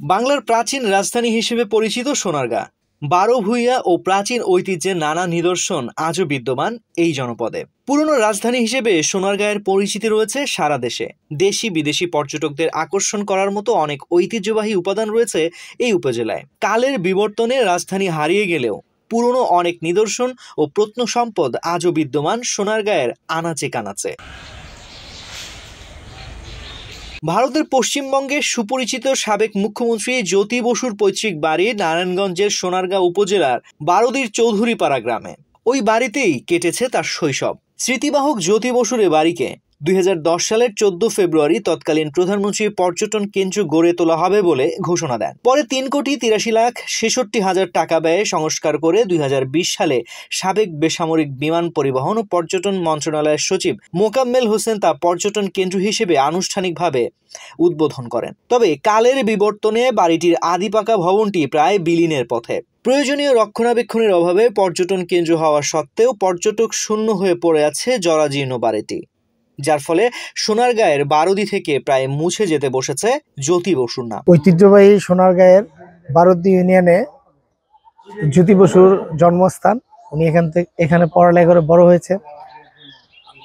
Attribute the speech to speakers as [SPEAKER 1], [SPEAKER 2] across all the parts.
[SPEAKER 1] বাংলার প্রাচীন রাজধানী হিসেবে পরিচিত সোনারগাঁ, বারোভূঁইয়া ও প্রাচীন ঐতিহ্যের নানা নিদর্শন আজও বিদ্যমান এই জনপদে। পুরনো রাজধানী হিসেবে সোনারগাঁয়ের পরিচিতি রয়েছে সারা দেশে। দেশি বিদেশি পর্যটকদের আকর্ষণ করার মতো অনেক ঐতিহ্যবাহী উপাদান রয়েছে এই উপজেলায়। কালের বিবর্তনে রাজধানী হারিয়ে গেলেও পুরনো অনেক নিদর্শন ও প্রত্নসম্পদ আজও বিদ্যমান সোনারগাঁয়ের আনাচে কানাচে। ভারতের পশ্চিমবঙ্গের সুপরিচিত সাবেক মুখ্যমন্ত্রী জ্যোতি বসুর পৈতৃক বাড়ি নারায়ণগঞ্জের সোনারগাঁ উপজেলার বারোদির চৌধুরীপাড়া গ্রামে। ওই বাড়িতেই কেটেছে তার শৈশব। স্মৃতিবাহক জ্যোতি বসুর এ বাড়িকে 2010 সালের 14 ফেব্রুয়ারি তৎকালীন প্রধানমন্ত্রী পর্যটন কেন্দ্র গড়ে তোলা হবে বলে ঘোষণা দেন। পরে 3,83,66,000 টাকা ব্যয়ে সংস্কার করে 2020 সালে সাবেক বেসামরিক বিমান পরিবহন ও পর্যটন মন্ত্রণালয়ের সচিব মোকাম্মেল হোসেন তা পর্যটন কেন্দ্র হিসেবে আনুষ্ঠানিকভাবে উদ্বোধন করেন। তবে কালের বিবর্তনে বাড়িটির আদিপাকা ভবনটি প্রায় বিলীনের পথে। প্রয়োজনীয় রক্ষণাবেক্ষণের অভাবে পর্যটন কেন্দ্র হওয়া সত্ত্বেও পর্যটক শূন্য হয়ে পড়ে আছে জরাজীর্ণ বাড়িটি, যার ফলে সোনারগাঁয়ের বারোদি থেকে প্রায় মুছে যেতে বসেছে জ্যোতি বসুর নাম।
[SPEAKER 2] ঐতিহ্যবাহী সোনারগাঁয়ের বারোদি ইউনিয়নে জ্যোতি বসুর জন্মস্থান। উনি এখানে পড়ালেখা করে বড় হয়েছে।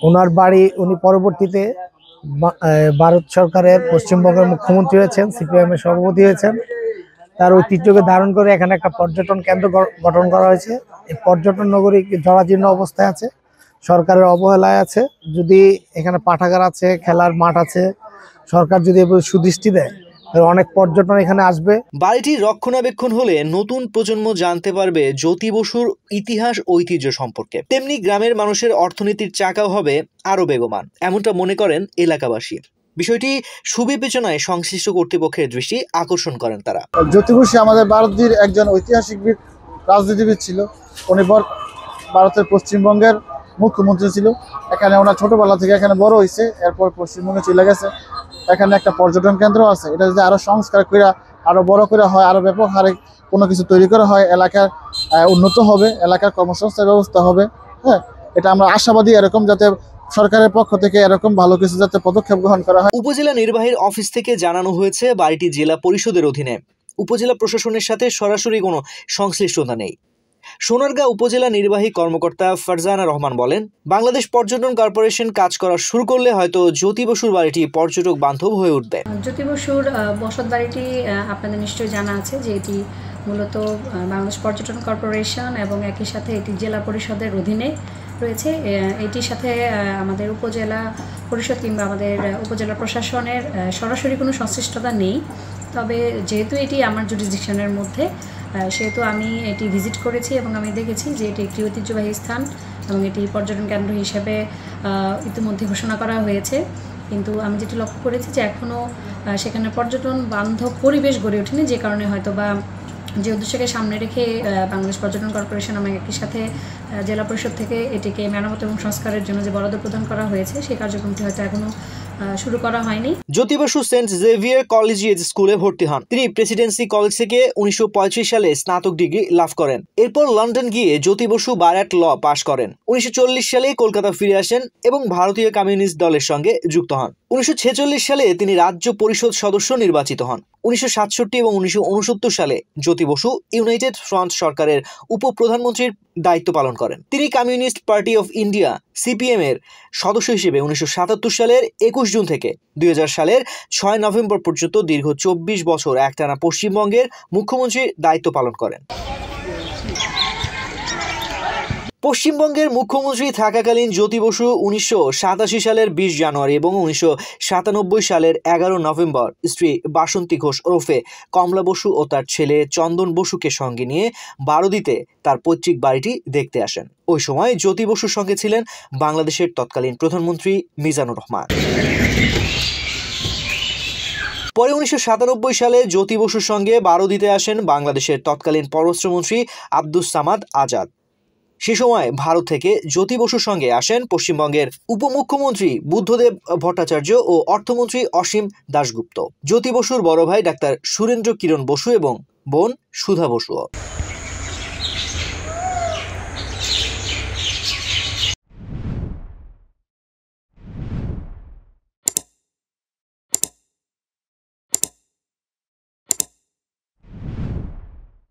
[SPEAKER 2] ওনার বাড়ি, উনি পরবর্তীতে ভারত সরকারের পশ্চিমবঙ্গের মুখ্যমন্ত্রী হয়েছেন, সিপিএম এর সভাপতি হয়েছেন। তার ঐতিহ্যকে ধারণ করে এখানে একটা পর্যটন কেন্দ্র গঠন করা হয়েছে। এই পর্যটন নগরী জরাজীর্ণ অবস্থায় আছে, সরকারের অবহেলায় আছে। যদি এখানে পাঠাগার আছে, খেলার মাঠ আছে, সরকার যদি সুদৃষ্টি দেয় অনেক পর্যটন এখানে আসবে।
[SPEAKER 1] বাড়িটির রক্ষণাবেক্ষণ হলে নতুন প্রজন্ম জানতে পারবে জ্যোতি বসুর ইতিহাস ঐতিহ্য সম্পর্কে। তেমনি গ্রামের মানুষের অর্থনীতির চাকাও হবে আরো বেগবান, এমনটা মনে করেন এলাকাবাসী। বিষয়টি সুবিবেচনায় সংশ্লিষ্ট কর্তৃপক্ষের দৃষ্টি আকর্ষণ করেন তারা।
[SPEAKER 3] জ্যোতি বসু আমাদের ভারতের একজন ঐতিহাসিকবিদ, রাজনীতিবিদ ছিল। উনি ভারতের পশ্চিমবঙ্গের মুখ্যমন্ত্রী ছিল। এখানে ওনার ছোটবেলা থেকে এখানে বড় হয়েছে, এরপর পশ্চিমবঙ্গে চলে গেছে। এখানে একটা পর্যটন কেন্দ্র আছে। এটা যদি আরো সংস্কার করে আরো বড় করে হয়, আরো ব্যাপক হারে কোনো কিছু তৈরি করা হয়, এলাকার উন্নত হবে, এলাকার কর্মসংস্থান ব্যবস্থা হবে। হ্যাঁ, এটা আমরা আশাবাদী, এরকম যাতে সরকারের পক্ষ থেকে এরকম ভালো কিছু যাতে পদক্ষেপ গ্রহণ করা হয়।
[SPEAKER 1] উপজেলা নির্বাহীর অফিস থেকে জানানো হয়েছে বাড়িটি জেলা পরিষদের অধীনে। উপজেলা প্রশাসনের সাথে সরাসরি কোনো সংশ্লিষ্টতা নেই। সোনারগাঁ উপজেলা নির্বাহী কর্মকর্তা ফারজানা রহমান বলেন, বাংলাদেশ পর্যটন কর্পোরেশন কাজ করা শুরু করলে হয়তো জ্যোতি বসুর বাড়িটি পর্যটক বান্ধব হয়ে উঠবে।
[SPEAKER 4] জ্যোতি বসুর বসত বাড়িটি আপনাদের নিশ্চয়ই জানা আছে যে এটি মূলত বাংলাদেশ পর্যটন কর্পোরেশন এবং একই সাথে এটি জেলা পরিষদের অধীনে রয়েছে। এটির সাথে আমাদের উপজেলা পরিষদ কিংবা আমাদের উপজেলা প্রশাসনের সরাসরি কোনো সংশ্লিষ্টতা নেই। তবে যেহেতু এটি আমার জুরিসডিকশনের মধ্যে, সেহেতু আমি এটি ভিজিট করেছি এবং আমি দেখেছি যে এটি একটি ঐতিহ্যবাহী স্থান এবং এটি পর্যটন কেন্দ্র হিসেবে ইতিমধ্যে ঘোষণা করা হয়েছে। কিন্তু আমি যেটি লক্ষ্য করেছি যে এখনও সেখানে পর্যটন বান্ধব পরিবেশ গড়ে ওঠেনি, যে কারণে হয়তো বা যে উদ্দেশ্যকে সামনে রেখে বাংলাদেশ পর্যটন কর্পোরেশন এবং একই সাথে জেলা পরিষদ থেকে এটিকে মেরামত এবং সংস্কারের জন্য যে বরাদ্দ প্রদান করা হয়েছে সেই কার্যক্রমটি হয়তো এখনো শুরু করা হয়নি।
[SPEAKER 1] Jyoti Basu Saint Xavier collegiate স্কুলে ভর্তি হন। তিনি প্রেসিডেন্সি কলেজ থেকে 1935 সালে স্নাতক ডিগ্রি লাভ করেন। এরপর লন্ডন গিয়ে জ্যোতি বসু বারাট ল পাশ করেন। 1940 সালে কলকাতা ফিরে আসেন এবং ভারতীয় কমিউনিস্ট দলের সঙ্গে যুক্ত হন। 1946 সালে তিনি রাজ্য পরিষদ সদস্য নির্বাচিত হন। 1967 এবং 1969 সালে জ্যোতি বসু ইউনাইটেড ফ্রন্ট সরকারের উপপ্রধানমন্ত্রীর দায়িত্ব পালন করেন। তিনি communist party of India CPM এর সদস্য হিসেবে 1977 সালের 21 জুন থেকে 2000 সালের 6 নভেম্বর পর্যন্ত দীর্ঘ 24 বছর একটানা পশ্চিমবঙ্গের মুখ্যমন্ত্রীর দায়িত্ব পালন করেন। পশ্চিমবঙ্গের মুখ্যমন্ত্রী থাকাকালীন জ্যোতি বসু 1987 সালের 20 জানুয়ারি এবং 1997 সালের 11 নভেম্বর স্ত্রী বাসন্তী ঘোষ ওরফে কমলা বসু ও তার ছেলে চন্দন বসুকে সঙ্গে নিয়ে বারোদিতে তার পৈতৃক বাড়িটি দেখতে আসেন। ওই সময় জ্যোতি বসুর সঙ্গে ছিলেন বাংলাদেশের তৎকালীন প্রধানমন্ত্রী মিজানুর রহমান। পরে 1997 সালে জ্যোতি বসুর সঙ্গে বারোদিতে আসেন বাংলাদেশের তৎকালীন পররাষ্ট্রমন্ত্রী আব্দুস সামাদ আজাদ। সে সময় ভারত থেকে জ্যোতি বসুর সঙ্গে আসেন পশ্চিমবঙ্গের উপমুখ্যমন্ত্রী বুদ্ধদেব ভট্টাচার্য ও অর্থমন্ত্রী অসীম দাশগুপ্ত। জ্যোতি বসুর বড় ভাই ডাক্তার সুরেন্দ্র কিরণ বসু এবং বোন সুধা বসু।